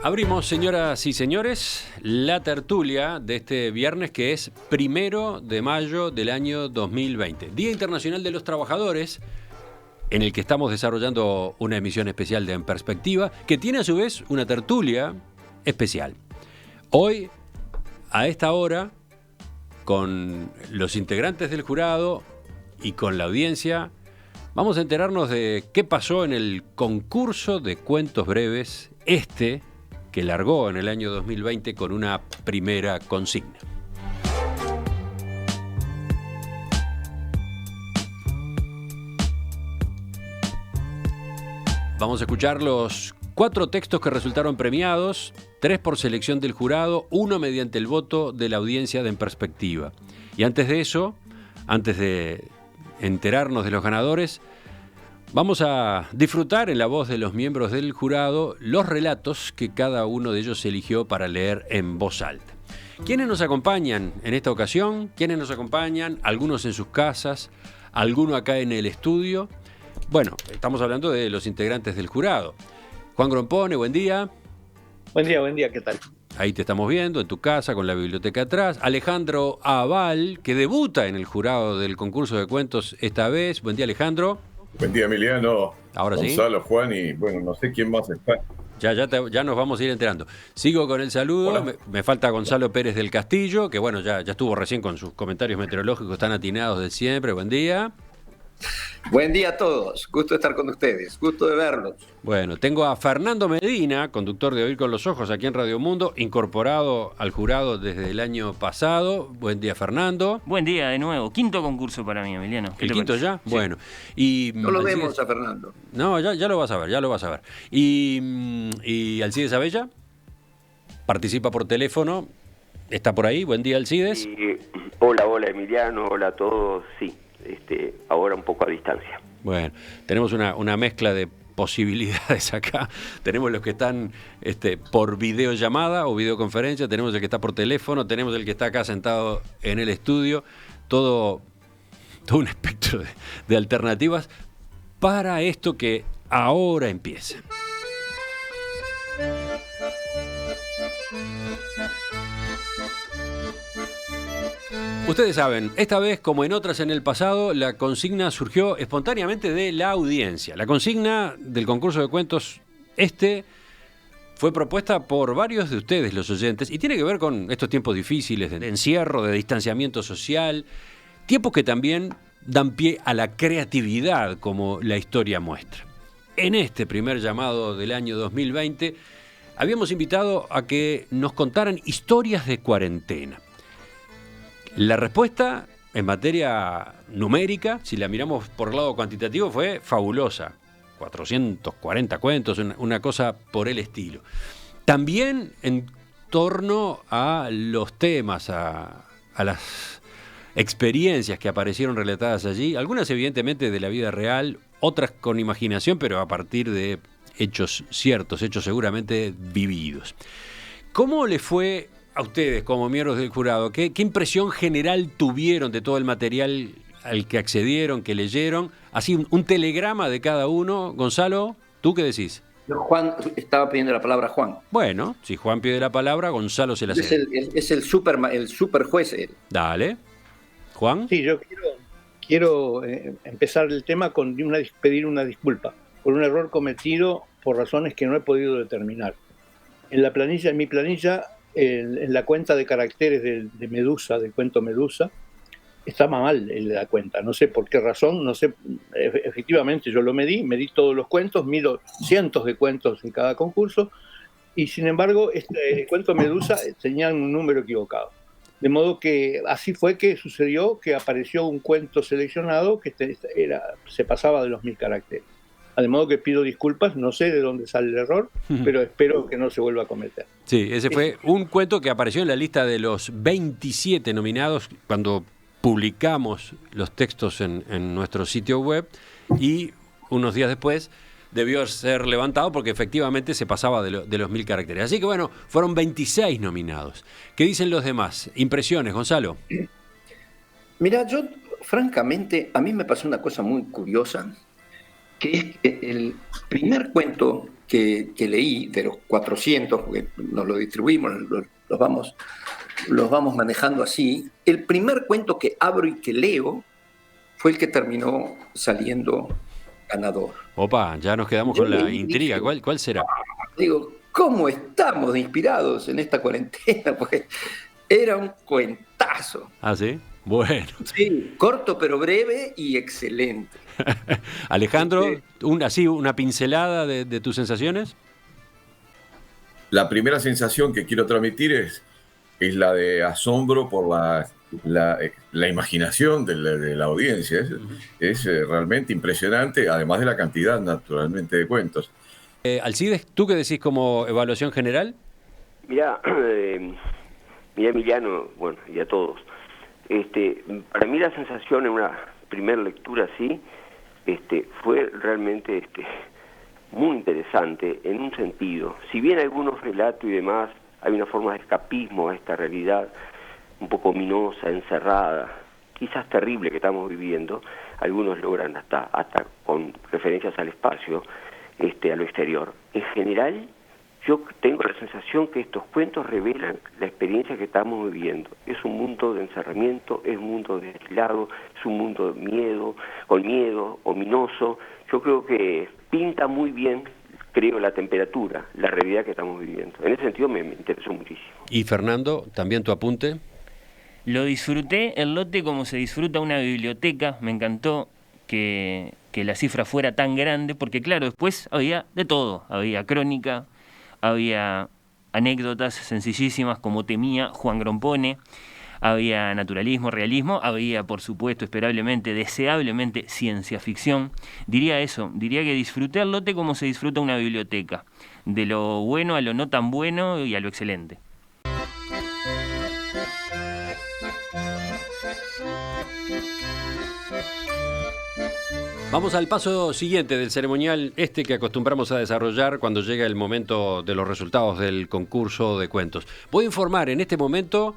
Abrimos, señoras y señores, la tertulia de este viernes, que es 1 de mayo del año 2020, Día Internacional de los Trabajadores, en el que estamos desarrollando una emisión especial de En Perspectiva, que tiene a su vez una tertulia especial. Hoy, a esta hora, con los integrantes del jurado y con la audiencia, vamos a enterarnos de qué pasó en el concurso de cuentos breves, que largó en el año 2020 con una primera consigna. Vamos a escuchar los 4 textos que resultaron premiados, 3 por selección del jurado, 1 mediante el voto de la audiencia de En Perspectiva. Y antes de eso, antes de enterarnos de los ganadores, vamos a disfrutar en la voz de los miembros del jurado los relatos que cada uno de ellos eligió para leer en voz alta. ¿Quiénes nos acompañan en esta ocasión? ¿Quiénes nos acompañan? Algunos en sus casas, alguno acá en el estudio. Bueno, estamos hablando de los integrantes del jurado. Juan Grompone, buen día. Buen día, ¿qué tal? Ahí te estamos viendo, en tu casa, con la biblioteca atrás. Alejandro Aval, que debuta en el jurado del concurso de cuentos esta vez. Buen día, Alejandro. Buen día, Emiliano. Ahora sí. Gonzalo, Juan y, bueno, no sé quién más está. Ya nos vamos a ir enterando. Sigo con el saludo. Me falta Gonzalo Pérez del Castillo, que bueno, ya estuvo recién con sus comentarios meteorológicos tan atinados de siempre. Buen día. Buen día a todos, gusto de estar con ustedes, gusto de verlos. Bueno, tengo a Fernando Medina, conductor de Oír con los Ojos aquí en Radio Mundo, incorporado al jurado desde el año pasado. Buen día, Fernando. Buen día de nuevo, 5º concurso para mí, Emiliano. ¿El quinto ya? Sí. Bueno. Y no lo vemos a Fernando. No, ya lo vas a ver, Y Alcides Abella participa por teléfono, está por ahí. Buen día, Alcides. Hola Emiliano, hola a todos, sí. Ahora un poco a distancia. Bueno, tenemos una mezcla de posibilidades acá. Tenemos los que están por videollamada o videoconferencia, tenemos el que está por teléfono, tenemos el que está acá sentado en el estudio, todo un espectro de alternativas para esto que ahora empieza. Ustedes saben, esta vez, como en otras en el pasado, la consigna surgió espontáneamente de la audiencia. La consigna del concurso de cuentos fue propuesta por varios de ustedes, los oyentes, y tiene que ver con estos tiempos difíciles de encierro, de distanciamiento social, tiempos que también dan pie a la creatividad, como la historia muestra. En este primer llamado del año 2020, habíamos invitado a que nos contaran historias de cuarentena. La respuesta en materia numérica, si la miramos por el lado cuantitativo, fue fabulosa. 440 cuentos, una cosa por el estilo. También en torno a los temas, a las experiencias que aparecieron relatadas allí, algunas evidentemente de la vida real, otras con imaginación, pero a partir de hechos ciertos, hechos seguramente vividos. ¿Cómo le fue a ustedes como miembros del jurado? ¿Qué impresión general tuvieron de todo el material al que accedieron, que leyeron? Así un telegrama de cada uno. Gonzalo, ¿tú qué decís? Juan estaba pidiendo la palabra, Juan. Bueno, si Juan pide la palabra, Gonzalo se la cede. Es el super juez él. Dale. Juan. Sí, yo quiero empezar el tema con pedir una disculpa por un error cometido por razones que no he podido determinar. En mi planilla, en la cuenta de caracteres de Medusa, del cuento Medusa, estaba mal la cuenta, no sé por qué razón, no sé, efectivamente yo lo medí todos los cuentos, mido cientos de cuentos en cada concurso, y sin embargo el cuento Medusa tenía un número equivocado. De modo que así fue que sucedió que apareció un cuento seleccionado que se pasaba de los 1000 caracteres. De modo que pido disculpas, no sé de dónde sale el error, pero espero que no se vuelva a cometer. Sí, ese fue un cuento que apareció en la lista de los 27 nominados cuando publicamos los textos en nuestro sitio web, y unos días después debió ser levantado porque efectivamente se pasaba de los 1000 caracteres. Así que bueno, fueron 26 nominados. ¿Qué dicen los demás? Impresiones, Gonzalo. Mira, yo francamente, a mí me pasó una cosa muy curiosa, que es que el primer cuento que leí, de los 400, porque nos lo distribuimos, los vamos manejando así, el primer cuento que abro y que leo fue el que terminó saliendo ganador. Opa, ya nos quedamos con la intriga. ¿Cuál será? Digo, ¿cómo estamos inspirados en esta cuarentena? Porque era un cuentazo. ¿Ah, sí? Bueno. Sí, corto pero breve y excelente. Alejandro, una pincelada de tus sensaciones. La primera sensación que quiero transmitir es la de asombro por la imaginación de la audiencia. Es realmente impresionante, además de la cantidad, naturalmente, de cuentos. Alcides, ¿tú qué decís como evaluación general? Mirá, Emiliano, bueno, y a todos. Para mí la sensación en una primera lectura así fue realmente muy interesante en un sentido. Si bien algunos relatos y demás, hay una forma de escapismo a esta realidad un poco ominosa, encerrada, quizás terrible que estamos viviendo, algunos logran hasta con referencias al espacio, a lo exterior. En general, yo tengo la sensación que estos cuentos revelan la experiencia que estamos viviendo. Es un mundo de encerramiento, es un mundo de aislado, es un mundo de miedo, con miedo, ominoso. Yo creo que pinta muy bien, creo, la temperatura, la realidad que estamos viviendo. En ese sentido me interesó muchísimo. Y Fernando, también tu apunte. Lo disfruté el lote como se disfruta una biblioteca. Me encantó que la cifra fuera tan grande, porque claro, después había de todo. Había crónica, había anécdotas sencillísimas como temía Juan Grompone, había naturalismo, realismo, había, por supuesto, esperablemente, deseablemente, ciencia ficción. Diría que disfruté el lote como se disfruta una biblioteca, de lo bueno a lo no tan bueno y a lo excelente. Vamos al paso siguiente del ceremonial que acostumbramos a desarrollar cuando llega el momento de los resultados del concurso de cuentos. Voy a informar en este momento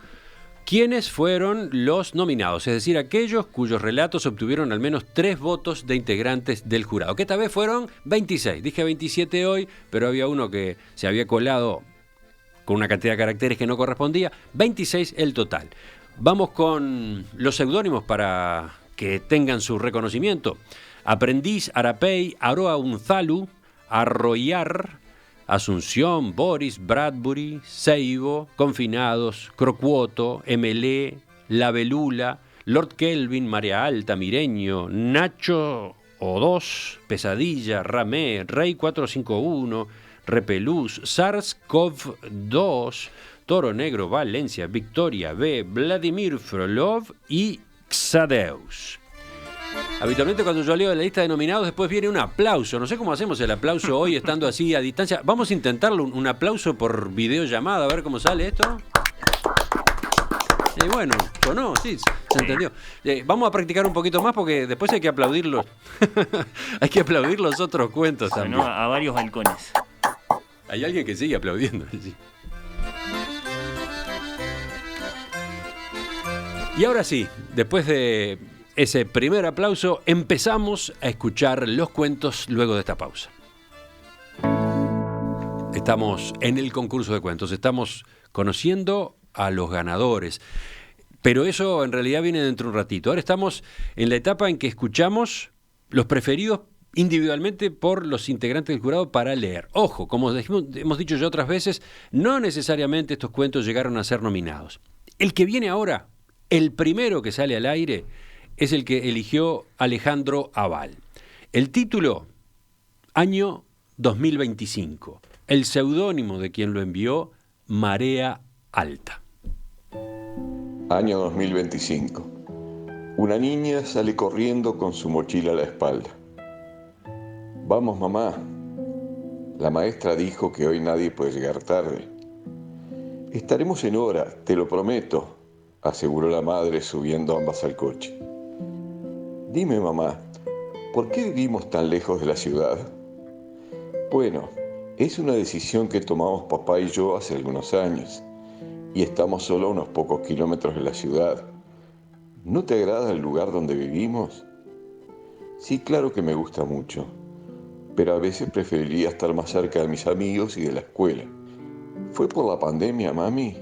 quiénes fueron los nominados, es decir, aquellos cuyos relatos obtuvieron al menos 3 votos de integrantes del jurado, que esta vez fueron 26. Dije 27 hoy, pero había uno que se había colado con una cantidad de caracteres que no correspondía. 26 el total. Vamos con los seudónimos para que tengan su reconocimiento. Aprendiz, Arapey, Aroa Unzalu, Arroyar, Asunción, Boris, Bradbury, Seibo, Confinados, Crocuoto, MLE, La Belula, Lord Kelvin, Marea Alta, Mireño, Nacho O2, Pesadilla, Ramé, Rey 451, Repelús, SARS-CoV-2, Toro Negro, Valencia, Victoria B, Vladimir Frolov y Xadeus. Habitualmente cuando yo leo la lista de nominados después viene un aplauso. No sé cómo hacemos el aplauso hoy estando así a distancia. Vamos a intentarlo, un aplauso por videollamada, a ver cómo sale esto. Y bueno, sonó, sí, se entendió. Vamos a practicar un poquito más porque después hay que aplaudirlos. Hay que aplaudir los otros cuentos también. Sonó a varios balcones. Hay alguien que sigue aplaudiendo. Sí. Y ahora sí, después de ese primer aplauso, empezamos a escuchar los cuentos luego de esta pausa. Estamos en el concurso de cuentos, estamos conociendo a los ganadores, pero eso en realidad viene dentro de un ratito. Ahora estamos en la etapa en que escuchamos los preferidos individualmente por los integrantes del jurado para leer. Ojo, como hemos dicho ya otras veces, no necesariamente estos cuentos llegaron a ser nominados. El que viene ahora, el primero que sale al aire, es el que eligió Alejandro Aval. El título, año 2025. El seudónimo de quien lo envió, Marea Alta. Año 2025. Una niña sale corriendo con su mochila a la espalda. Vamos, mamá. La maestra dijo que hoy nadie puede llegar tarde. Estaremos en hora, te lo prometo, aseguró la madre subiendo ambas al coche. Dime, mamá, ¿por qué vivimos tan lejos de la ciudad? Bueno, es una decisión que tomamos papá y yo hace algunos años, y estamos solo a unos pocos kilómetros de la ciudad. ¿No te agrada el lugar donde vivimos? Sí, claro que me gusta mucho. pero a veces preferiría estar más cerca de mis amigos y de la escuela. ¿Fue por la pandemia, mami?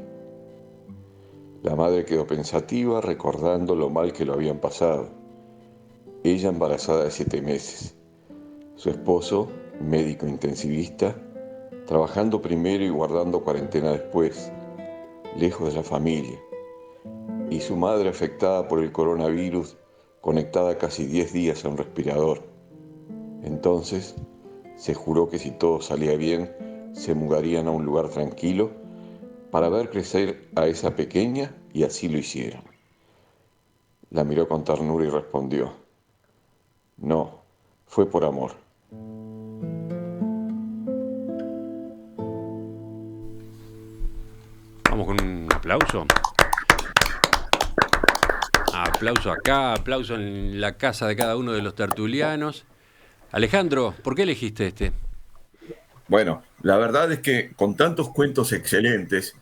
La madre quedó pensativa recordando lo mal que lo habían pasado. Ella embarazada de 7 meses. Su esposo, médico intensivista, trabajando primero y guardando cuarentena después, lejos de la familia. Y su madre afectada por el coronavirus, conectada casi 10 días a un respirador. Entonces, se juró que si todo salía bien, se mudarían a un lugar tranquilo para ver crecer a esa pequeña, y así lo hicieron. La miró con ternura y respondió: no, fue por amor. Vamos con un aplauso. Aplauso acá, aplauso en la casa de cada uno de los tertulianos. Alejandro, ¿por qué elegiste este? Bueno, la verdad es que con tantos cuentos excelentes,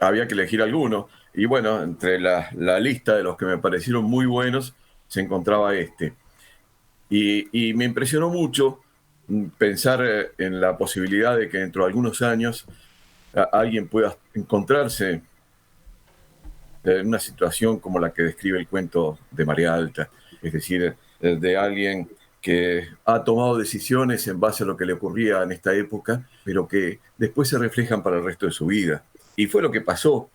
había que elegir alguno. Y bueno, entre la lista de los que me parecieron muy buenos, se encontraba este. Y me impresionó mucho pensar en la posibilidad de que dentro de algunos años alguien pueda encontrarse en una situación como la que describe el cuento de María Alta, es decir, de alguien que ha tomado decisiones en base a lo que le ocurría en esta época, pero que después se reflejan para el resto de su vida. Y fue lo que pasó,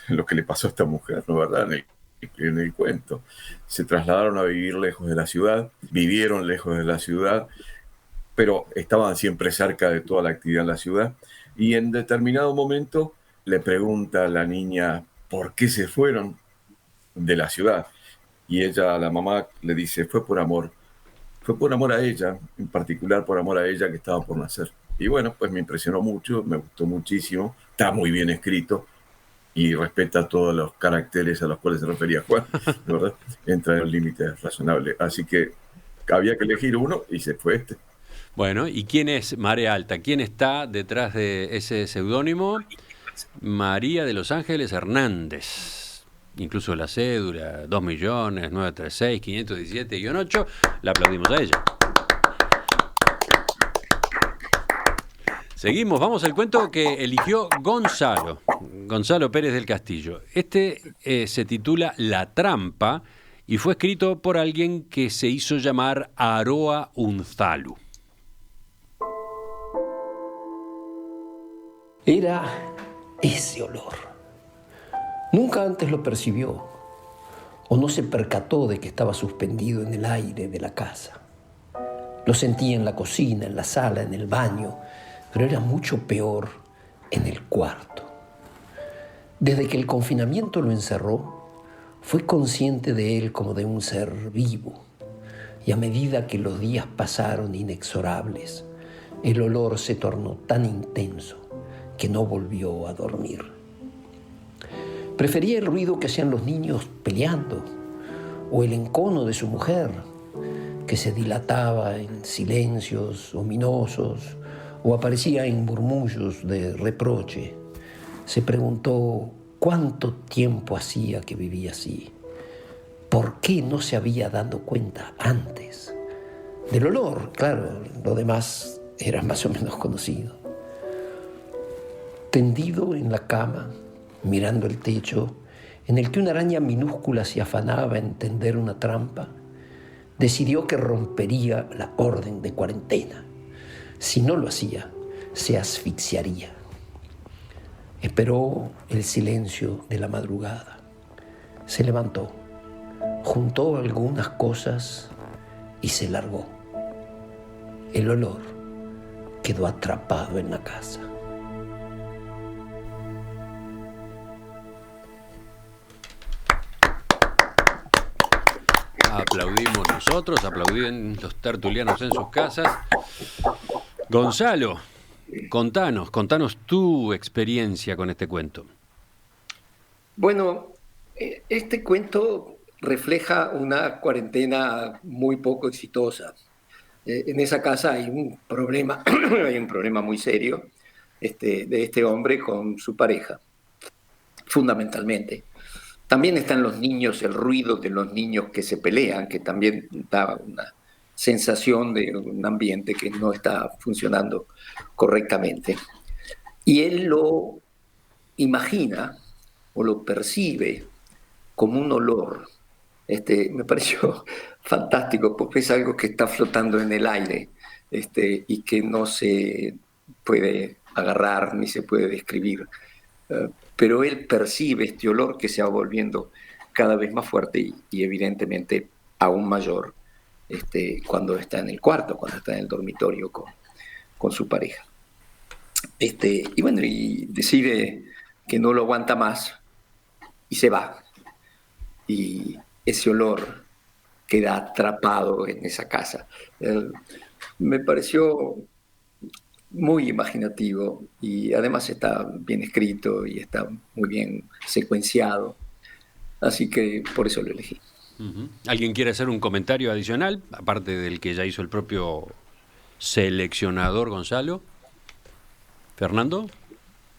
lo que le pasó a esta mujer, ¿no es verdad? En el cuento. Se trasladaron a vivir lejos de la ciudad, vivieron lejos de la ciudad, pero estaban siempre cerca de toda la actividad en la ciudad. Y en determinado momento le pregunta a la niña por qué se fueron de la ciudad. Y ella, la mamá, le dice: fue por amor. Fue por amor a ella, en particular por amor a ella que estaba por nacer. Y bueno, pues me impresionó mucho, me gustó muchísimo, está muy bien escrito y respeta todos los caracteres a los cuales se refería Juan, ¿verdad? Entra en el límite razonable. Así que había que elegir uno y se fue este. Bueno, ¿y quién es Marea Alta? ¿Quién está detrás de ese seudónimo? María de los Ángeles Hernández. Incluso la cédula, 2.936.517-8, la aplaudimos a ella. Seguimos, vamos al cuento que eligió Gonzalo Pérez del Castillo. Este se titula La Trampa y fue escrito por alguien que se hizo llamar Aroa Unzalu. Era ese olor. Nunca antes lo percibió o no se percató de que estaba suspendido en el aire de la casa. Lo sentía en la cocina, en la sala, en el baño, pero era mucho peor en el cuarto. Desde que el confinamiento lo encerró, fue consciente de él como de un ser vivo. Y a medida que los días pasaron inexorables, el olor se tornó tan intenso que no volvió a dormir. Prefería el ruido que hacían los niños peleando o el encono de su mujer, que se dilataba en silencios ominosos o aparecía en murmullos de reproche. Se preguntó cuánto tiempo hacía que vivía así. ¿Por qué no se había dado cuenta antes? Del olor, claro, lo demás era más o menos conocido. Tendido en la cama, mirando el techo, en el que una araña minúscula se afanaba en tender una trampa, decidió que rompería la orden de cuarentena. Si no lo hacía, se asfixiaría. Esperó el silencio de la madrugada. Se levantó, juntó algunas cosas y se largó. El olor quedó atrapado en la casa. Aplaudimos nosotros, aplaudían los tertulianos en sus casas. Gonzalo, contanos tu experiencia con este cuento. Bueno, este cuento refleja una cuarentena muy poco exitosa. En esa casa hay un problema, hay un problema muy serio de este hombre con su pareja, fundamentalmente. También están los niños, el ruido de los niños que se pelean, que también da sensación de un ambiente que no está funcionando correctamente. Y él lo imagina o lo percibe como un olor. Me pareció fantástico porque es algo que está flotando en el aire y que no se puede agarrar ni se puede describir. Pero él percibe este olor que se va volviendo cada vez más fuerte y evidentemente aún mayor cuando está en el cuarto, cuando está en el dormitorio con su pareja. Y bueno, y decide que no lo aguanta más y se va. Y ese olor queda atrapado en esa casa. Me pareció muy imaginativo y además está bien escrito y está muy bien secuenciado. Así que por eso lo elegí. ¿Alguien quiere hacer un comentario adicional, aparte del que ya hizo el propio seleccionador Gonzalo? ¿Fernando?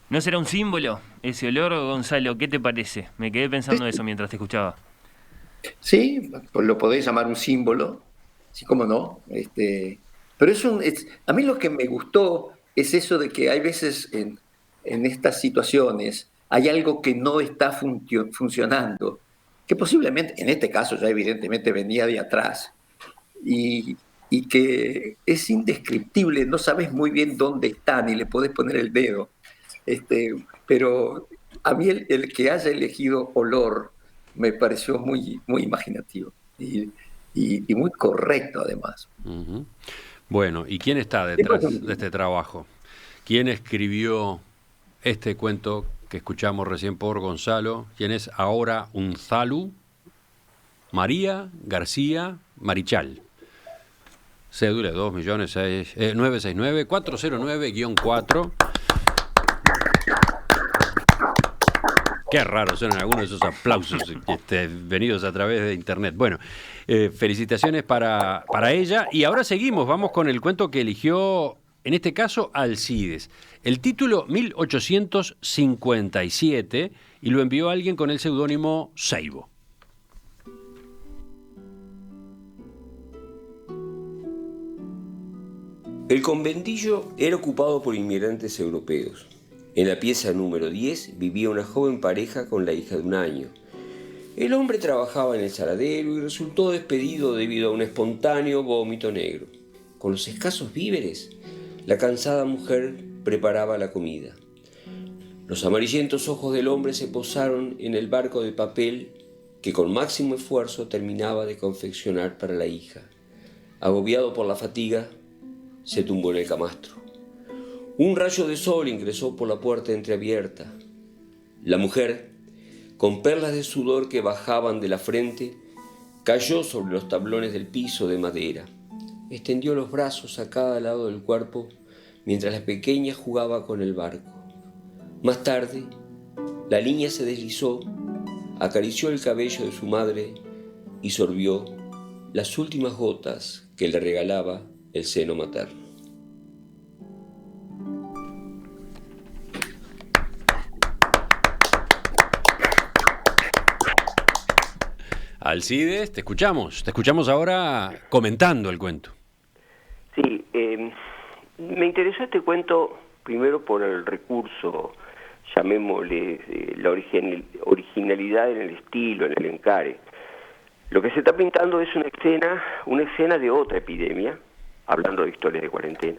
¿No será un símbolo ese olor, Gonzalo? ¿Qué te parece? Me quedé pensando eso mientras te escuchaba. Sí, pues lo podéis llamar un símbolo, sí, cómo no. Pero a mí lo que me gustó es eso de que hay veces en estas situaciones hay algo que no está funcionando, que posiblemente, en este caso ya evidentemente venía de atrás, y que es indescriptible, no sabes muy bien dónde está, ni le podés poner el dedo. Pero a mí el que haya elegido olor me pareció muy, muy imaginativo y muy correcto además. Bueno, ¿y quién está detrás de este trabajo? ¿Quién escribió este cuento que escuchamos recién por Gonzalo? ¿Quién es ahora Unzalu? María García Marichal. Cédula 2.969.409-4. Qué raro suenan algunos de esos aplausos venidos a través de internet. Bueno, felicitaciones para ella. Y ahora seguimos, vamos con el cuento que eligió, en este caso, Alcides. El título 1857 y lo envió alguien con el seudónimo Seibo. El conventillo era ocupado por inmigrantes europeos. En la pieza número 10 vivía una joven pareja con la hija de 1 año. El hombre trabajaba en el saladero y resultó despedido debido a un espontáneo vómito negro. Con los escasos víveres, la cansada mujer preparaba la comida. Los amarillentos ojos del hombre se posaron en el barco de papel que con máximo esfuerzo terminaba de confeccionar para la hija. Agobiado por la fatiga, se tumbó en el camastro. Un rayo de sol ingresó por la puerta entreabierta. La mujer, con perlas de sudor que bajaban de la frente, cayó sobre los tablones del piso de madera. Extendió los brazos a cada lado del cuerpo mientras la pequeña jugaba con el barco. Más tarde, la niña se deslizó, acarició el cabello de su madre y sorbió las últimas gotas que le regalaba el seno materno. Alcides, te escuchamos ahora comentando el cuento. Sí, me interesó este cuento primero por el recurso, llamémosle la originalidad en el estilo, en el encare. Lo que se está pintando es una escena de otra epidemia, hablando de historias de cuarentena,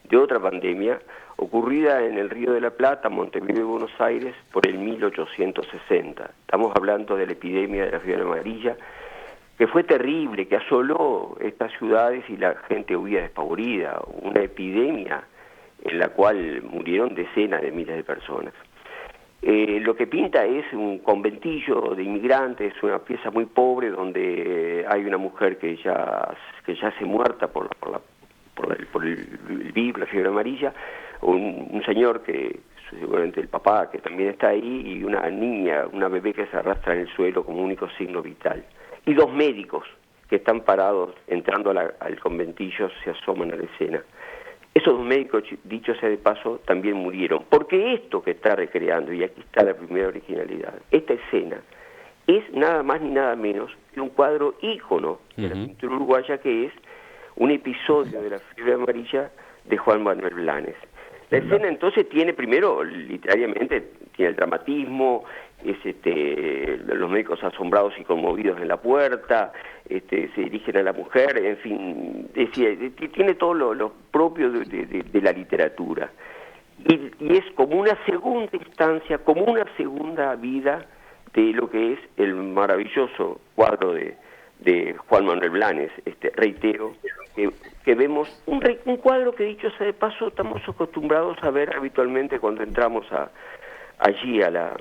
de otra pandemia ocurrida en el Río de la Plata, Montevideo y Buenos Aires por el 1860. Estamos hablando de la epidemia de la fiebre amarilla, que fue terrible, que asoló estas ciudades y la gente huía despavorida, una epidemia en la cual murieron decenas de miles de personas. Lo que pinta es un conventillo de inmigrantes, una pieza muy pobre donde hay una mujer que ya se muerta por el virus, la fiebre amarilla, un señor que seguramente el papá que también está ahí y una niña, una bebé que se arrastra en el suelo como único signo vital. Y 2 médicos que están parados entrando al conventillo se asoman a la escena. Esos 2 médicos, dicho sea de paso, también murieron. Porque esto que está recreando, y aquí está la primera originalidad, esta escena es nada más ni nada menos que un cuadro ícono de la pintura uruguaya, que es un episodio de la fiebre amarilla de Juan Manuel Blanes. La escena entonces tiene primero, literariamente, tiene el dramatismo, es los médicos asombrados y conmovidos en la puerta, se dirigen a la mujer, en fin, tiene todo lo propio de la literatura. Y es como una segunda instancia, como una segunda vida de lo que es el maravilloso cuadro de Juan Manuel Blanes. Reitero que vemos un cuadro que, dicho sea de paso, estamos acostumbrados a ver habitualmente cuando entramos allí al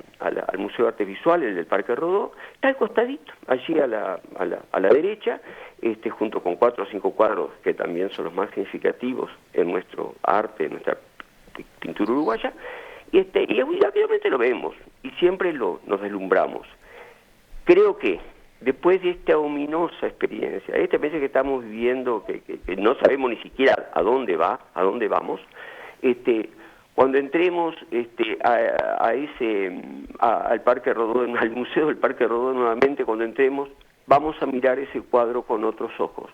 Museo de Arte Visual, el del Parque Rodó. Está al costadito, allí a la derecha, junto con 4 o 5 cuadros que también son los más significativos en nuestro arte, en nuestra pintura uruguaya, y rápidamente lo vemos y siempre nos deslumbramos. Creo que después de esta ominosa experiencia, esta experiencia que estamos viviendo, que no sabemos ni siquiera a dónde vamos, cuando entremos al Parque Rodó, al Museo del Parque Rodó nuevamente, cuando entremos, vamos a mirar ese cuadro con otros ojos.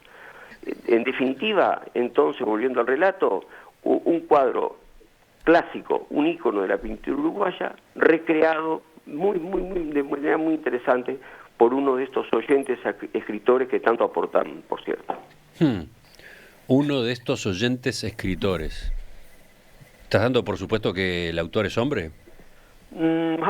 En definitiva, entonces, volviendo al relato, un cuadro clásico, un ícono de la pintura uruguaya, recreado de manera muy interesante por uno de estos oyentes escritores que tanto aportan, por cierto. Uno de estos oyentes escritores. ¿Estás dando por supuesto que el autor es hombre?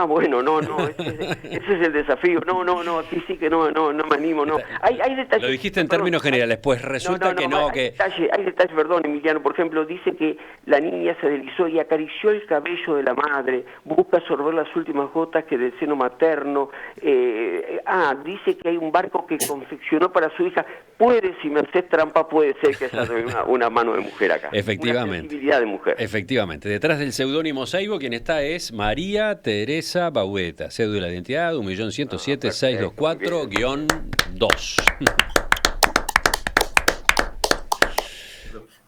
Bueno, no, ese es el desafío. No, aquí sí que no me animo, no. Hay detalles. Lo dijiste en términos generales, pues resulta que no, que... Hay detalles, perdón, Emiliano. Por ejemplo, dice que la niña se deslizó y acarició el cabello de la madre, busca absorber las últimas gotas que del seno materno. Dice que hay un barco que confeccionó para su hija. Si me haces trampa, puede ser que haya una mano de mujer acá. Efectivamente. Una sensibilidad de mujer. Efectivamente. Detrás del seudónimo Saibo, quien está es María Teresa Baueta. Cédula de identidad 1.107.624-2.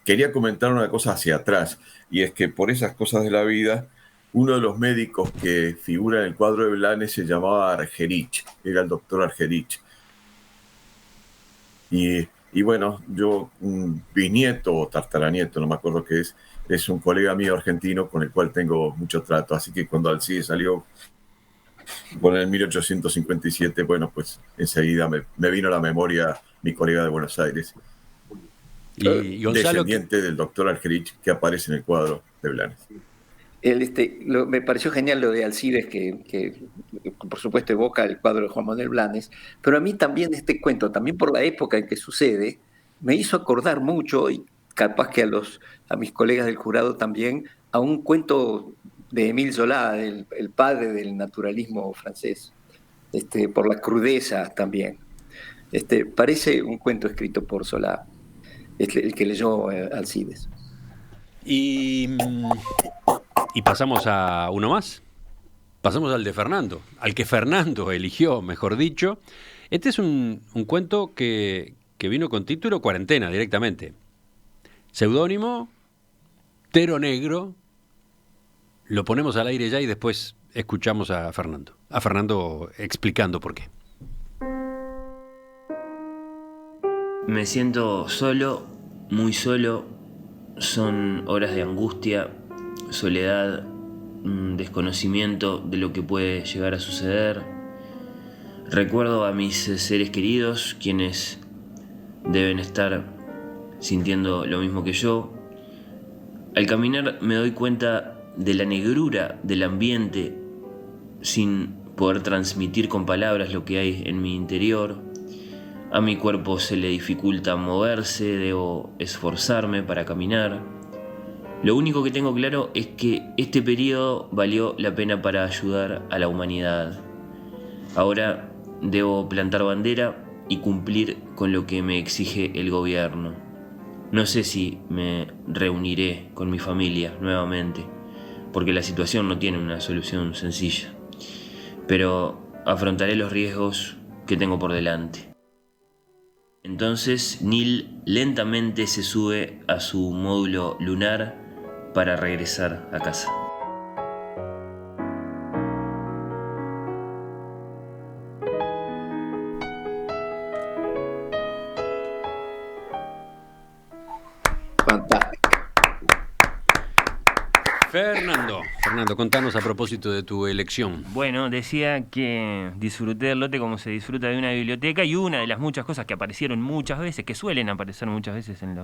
Quería comentar una cosa hacia atrás, y es que por esas cosas de la vida, uno de los médicos que figura en el cuadro de Blanes se llamaba Argerich, era el doctor Argerich. Y bueno, yo, bisnieto o tartaranieto, no me acuerdo qué es un colega mío argentino con el cual tengo mucho trato. Así que cuando Alcides salió por el 1857, bueno, pues enseguida me vino a la memoria mi colega de Buenos Aires. Y Gonzalo, descendiente del doctor Argerich que aparece en el cuadro de Blanes. Me pareció genial lo de Alcides, que por supuesto evoca el cuadro de Juan Manuel Blanes, pero a mí también este cuento, también por la época en que sucede, me hizo acordar mucho, y capaz que a mis colegas del jurado también, a un cuento de Émile Zola, el padre del naturalismo francés, por la crudeza también. Parece un cuento escrito por Zola, el que leyó Alcides. Y pasamos a uno más. Pasamos al de Fernando, al que Fernando eligió, mejor dicho. Este es un cuento que vino con título Cuarentena directamente. Seudónimo, Tero Negro. Lo ponemos al aire ya y después escuchamos a Fernando explicando por qué. Me siento solo, muy solo. Son horas de angustia, soledad, desconocimiento de lo que puede llegar a suceder. Recuerdo a mis seres queridos, quienes deben estar sintiendo lo mismo que yo. Al caminar me doy cuenta de la negrura del ambiente, sin poder transmitir con palabras lo que hay en mi interior. A mi cuerpo se le dificulta moverse, debo esforzarme para caminar. Lo único que tengo claro es que este periodo valió la pena para ayudar a la humanidad. Ahora debo plantar bandera y cumplir con lo que me exige el gobierno. No sé si me reuniré con mi familia nuevamente, porque la situación no tiene una solución sencilla. Pero afrontaré los riesgos que tengo por delante. Entonces Neil lentamente se sube a su módulo lunar para regresar a casa. Fernando, contanos a propósito de tu elección. Bueno, decía que disfruté del lote como se disfruta de una biblioteca, y una de las muchas cosas que aparecieron muchas veces, que suelen aparecer muchas veces en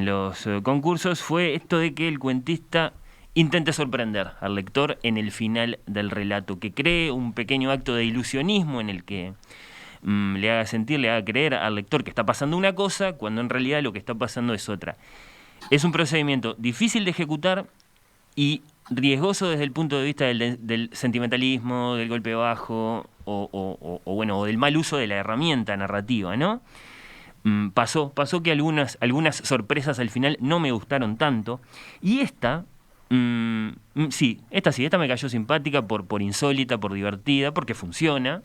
los concursos, fue esto de que el cuentista intente sorprender al lector en el final del relato, que cree un pequeño acto de ilusionismo en el que le haga sentir, le haga creer al lector que está pasando una cosa, cuando en realidad lo que está pasando es otra. Es un procedimiento difícil de ejecutar y riesgoso desde el punto de vista del sentimentalismo, del golpe bajo o del mal uso de la herramienta narrativa, ¿no? Pasó que algunas sorpresas al final no me gustaron tanto, y esta me cayó simpática por insólita, por divertida, porque funciona,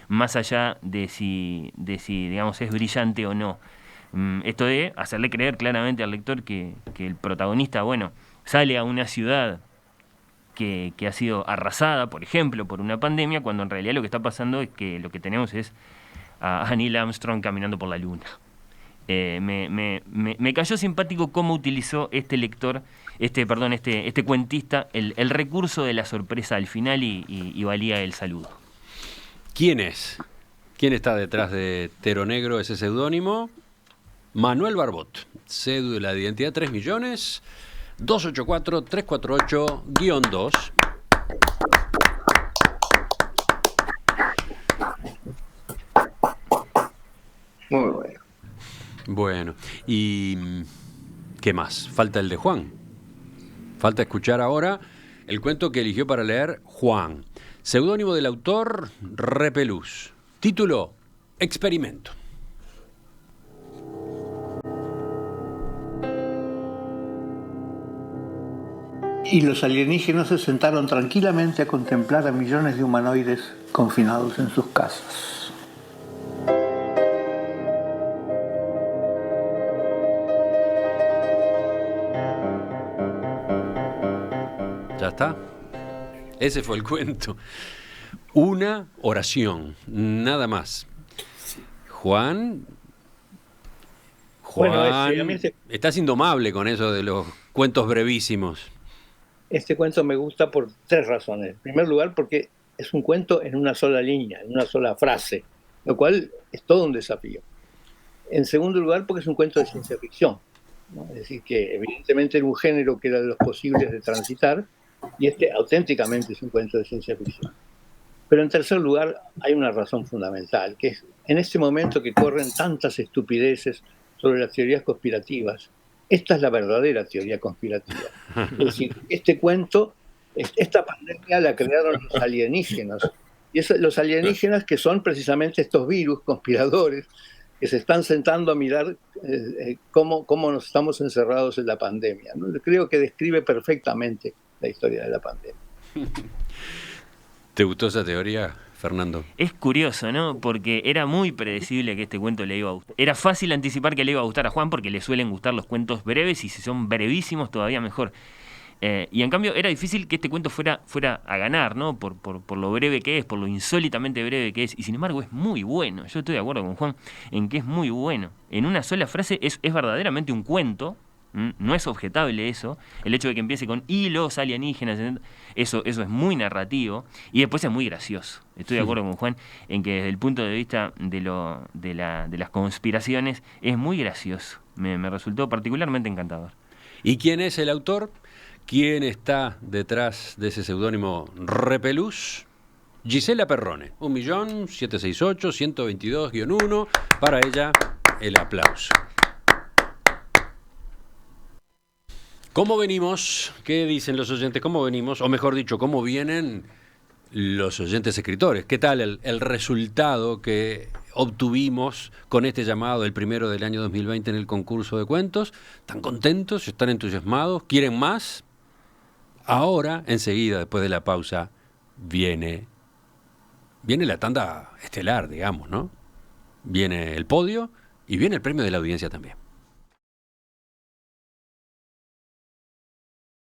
más allá de si digamos es brillante o no. Esto de hacerle creer claramente al lector que el protagonista, bueno, sale a una ciudad que ha sido arrasada, por ejemplo, por una pandemia, cuando en realidad lo que está pasando es que lo que tenemos es a Neil Armstrong caminando por la luna. Me cayó simpático cómo utilizó este lector, este cuentista, el recurso de la sorpresa al final y valía el saludo. ¿Quién es? ¿Quién está detrás de Tero Negro, ese seudónimo? Manuel Barbot, cédula de identidad 3.284.348-2. Muy bueno. Bueno, ¿y qué más? Falta el de Juan. Falta escuchar ahora el cuento que eligió para leer Juan. Seudónimo del autor, Repelús. Título, Experimento. Y los alienígenas se sentaron tranquilamente a contemplar a millones de humanoides confinados en sus casas. Ya está. Ese fue el cuento. Una oración, nada más. Juan, estás indomable con eso de los cuentos brevísimos. Este cuento me gusta por 3 razones. En primer lugar, porque es un cuento en una sola línea, en una sola frase, lo cual es todo un desafío. En segundo lugar, porque es un cuento de ciencia ficción, ¿no? Es decir, que evidentemente era un género que era de los posibles de transitar, y este auténticamente es un cuento de ciencia ficción. Pero en tercer lugar, hay una razón fundamental, que es en este momento que corren tantas estupideces sobre las teorías conspirativas, esta es la verdadera teoría conspirativa. Es decir, este cuento, esta pandemia la crearon los alienígenas. Y los alienígenas que son precisamente estos virus conspiradores que se están sentando a mirar cómo nos estamos encerrados en la pandemia, ¿no? Creo que describe perfectamente la historia de la pandemia. ¿Te gustó esa teoría, Fernando? Es curioso, ¿no? Porque era muy predecible que este cuento le iba a gustar. Era fácil anticipar que le iba a gustar a Juan porque le suelen gustar los cuentos breves, y si son brevísimos todavía mejor. Y en cambio era difícil que este cuento fuera a ganar, ¿no? Por lo breve que es, por lo insólitamente breve que es. Y sin embargo es muy bueno. Yo estoy de acuerdo con Juan en que es muy bueno. En una sola frase es verdaderamente un cuento. No es objetable eso. El hecho de que empiece con "y los alienígenas", eso es muy narrativo, y después es muy gracioso. Estoy de acuerdo con Juan en que desde el punto de vista de las conspiraciones es muy gracioso. Me resultó particularmente encantador. ¿Y quién es el autor? ¿Quién está detrás de ese seudónimo Repelús? Gisela Perrone, 1.768.122-1. Para ella, el aplauso. ¿Cómo venimos? ¿Qué dicen los oyentes? ¿Cómo venimos? O mejor dicho, ¿cómo vienen los oyentes escritores? ¿Qué tal el resultado que obtuvimos con este llamado, el primero del año 2020 en el concurso de cuentos? ¿Están contentos? ¿Están entusiasmados? ¿Quieren más? Ahora, enseguida, después de la pausa, viene la tanda estelar, digamos, ¿no? Viene el podio y viene el premio de la audiencia también.